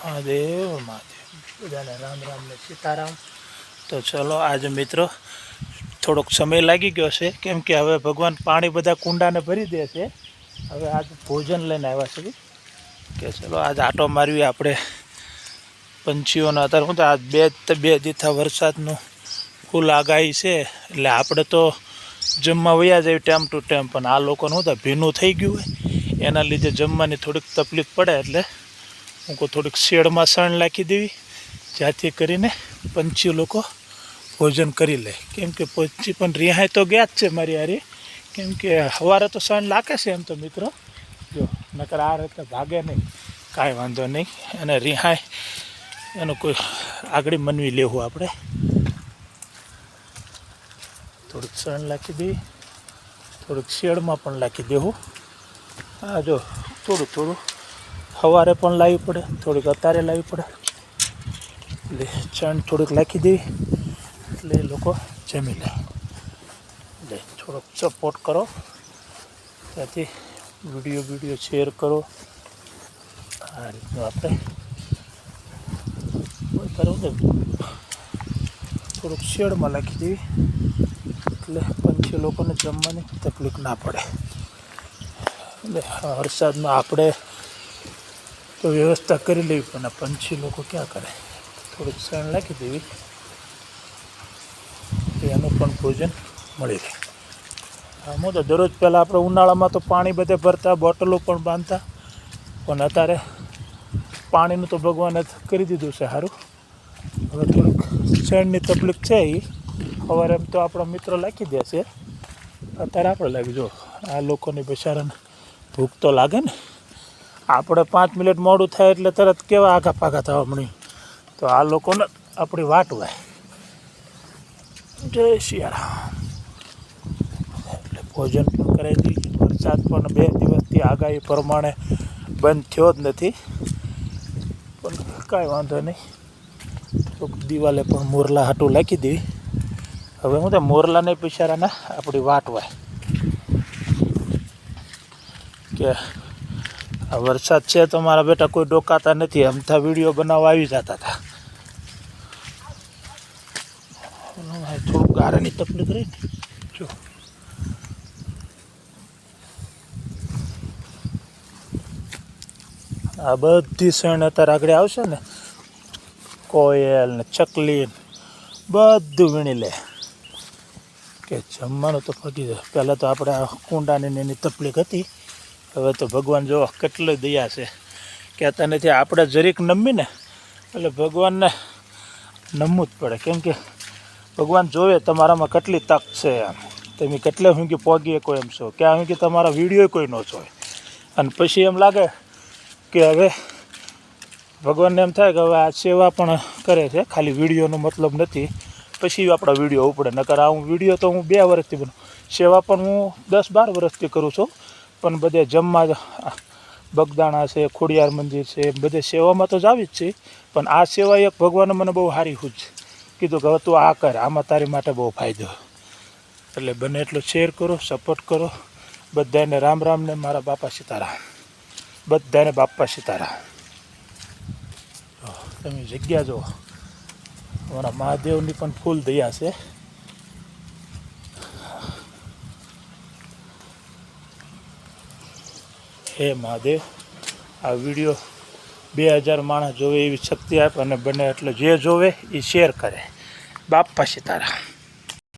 મહાદેવ મહાદેવ બધાને રામ રામ ને સીતારામ. તો ચલો આજે મિત્રો થોડોક સમય લાગી ગયો છે, કેમ કે હવે ભગવાન પાણી બધા કુંડાને ભરી દે છે. હવે આજે ભોજન લઈને આવ્યા છે કે ચલો આજે આટો મારવી આપણે પંછીઓનો. અત્યારે હું તો આ બે દીથા વરસાદનું ફૂલ આગાહી છે, એટલે આપણે તો જમવા વયા જાય ટાઈમ ટુ ટાઈમ, પણ આ લોકોને હું તો ભીનું થઈ ગયું હોય એના લીધે જમવાની થોડીક તકલીફ પડે, એટલે હું કહું થોડીક શેડમાં સણ નાખી દેવી, જ્યાંથી કરીને પંછી લોકો ભોજન કરી લે. કેમ કે પંછી પણ રિહાય તો ગયા જ છે મારી હારી, કેમ કે સવારે તો સણ લાગે છે એમ તો મિત્રો, જો નકર આ રીતે ભાગે નહીં, કાંઈ વાંધો નહીં. અને રિહાય એનો કોઈ આગળ મનવી લેવું આપણે. થોડીક સણ નાખી દેવી, થોડીક શેડમાં પણ નાખી દેવું. હા જો થોડું થોડું સવારે પણ લાવવી પડે, થોડીક અત્યારે લાવવી પડે, એટલે ચણ થોડીક નાખી દેવી એટલે એ લોકો જમી લે. એટલે થોડોક સપોર્ટ કરો, ત્યાંથી વિડીયો શેર કરો. આ રીતનું આપણે કરવું ને, થોડુંક શેડમાં નાખી દેવી એટલે પંછી લોકોને જમવાની તકલીફ ના પડે. એટલે વરસાદમાં આપણે તો વ્યવસ્થા કરી લેવી, પણ આ પંછી લોકો ક્યાં કરે. થોડીક સણ નાખી દેવી, એનું પણ ભોજન મળી રહે. આમાં તો દરરોજ પહેલાં આપણે ઉનાળામાં તો પાણી બધે ભરતા, બોટલો પણ બાંધતા, પણ અત્યારે પાણીનું તો ભગવાને કરી દીધું છે સારું. હવે થોડુંક શેણની તકલીફ છે, એ સવારે એમ તો આપણા મિત્રો નાખી દે છે, અત્યારે આપણે લાગી. જો આ લોકોની બિચારાને ભૂખ તો લાગે ને, આપણે 5 મિનિટ મોડું થાય એટલે તરત કેવા આઘા પાઘા થવા મળી, તો આ લોકોને આપણી વાટ હોય. જય સિયારામ. એટલે ભોજન પણ કરાવી દઈએ. વરસાદ પણ 2 દિવસથી આગાહી પ્રમાણે બંધ થયો જ નથી, પણ કાંઈ વાંધો નહીં. તો દિવાલે પણ મોરલા હાટું નાખી દેવી. હવે હું તો મોરલાને બિચારાના આપણી વાટ હોય કે આ વરસાદ છે તો મારા બેટા કોઈ ડોકાતા નથી, અમથા વિડીયો બનાવવા આવી જતા હતા. થોડુંક ગારાની તકલીફ રહી ને, જો આ બધી શણ અત્યારે આગળ આવશે ને, કોયલ ને ચકલી બધું વીણી લે કે જમવાનું તો પગી જાય. પહેલાં તો આપણે આ કુંડાની એની તકલીફ હતી, હવે તો ભગવાન જો કેટલી દયા છે. કહેતા નથી આપણે જરીક નમી ને એટલે ભગવાનને નમવું જ પડે, કેમ કે ભગવાન જોવે તમારામાં કેટલી તક છે, એમ તમે કેટલે ઊંઘી પોગીએ કોઈ એમ છો, ક્યાં ઊંઘી તમારા વિડીયો કોઈ ન જોવે. અને પછી એમ લાગે કે હવે ભગવાનને એમ થાય કે હવે આ સેવા પણ કરે છે, ખાલી વિડીયોનો મતલબ નથી, પછી આપણા વિડીયો ઉપડે. નકર આ વિડીયો તો હું 2 વર્ષથી બનું, સેવા પણ હું 10-12 વર્ષથી કરું છું, પણ બધે જમવા બગદાણા છે, ખોડિયાર મંદિર છે, બધે સેવામાં તો જ આવી જ છે, પણ આ સેવા એક ભગવાને મને બહુ સારી સૂઝ કીધું કે હવે તું આ કર, આમાં તારી માટે બહુ ફાયદો. એટલે બને એટલો શેર કરો, સપોર્ટ કરો. બધાને રામ રામ ને મારા બાપા સીતારામ. બધાને બાપા સીતારામ. તમે જગ્યા જુઓ, અમારા મહાદેવની પણ ફૂલ દયા છે. હે મહાદેવ, આ વિડીયો 2000 માણસ જોવે એવી શક્તિ આપે, અને બને એટલે જે જોવે એ શેર કરે. બાપા સીતારામ.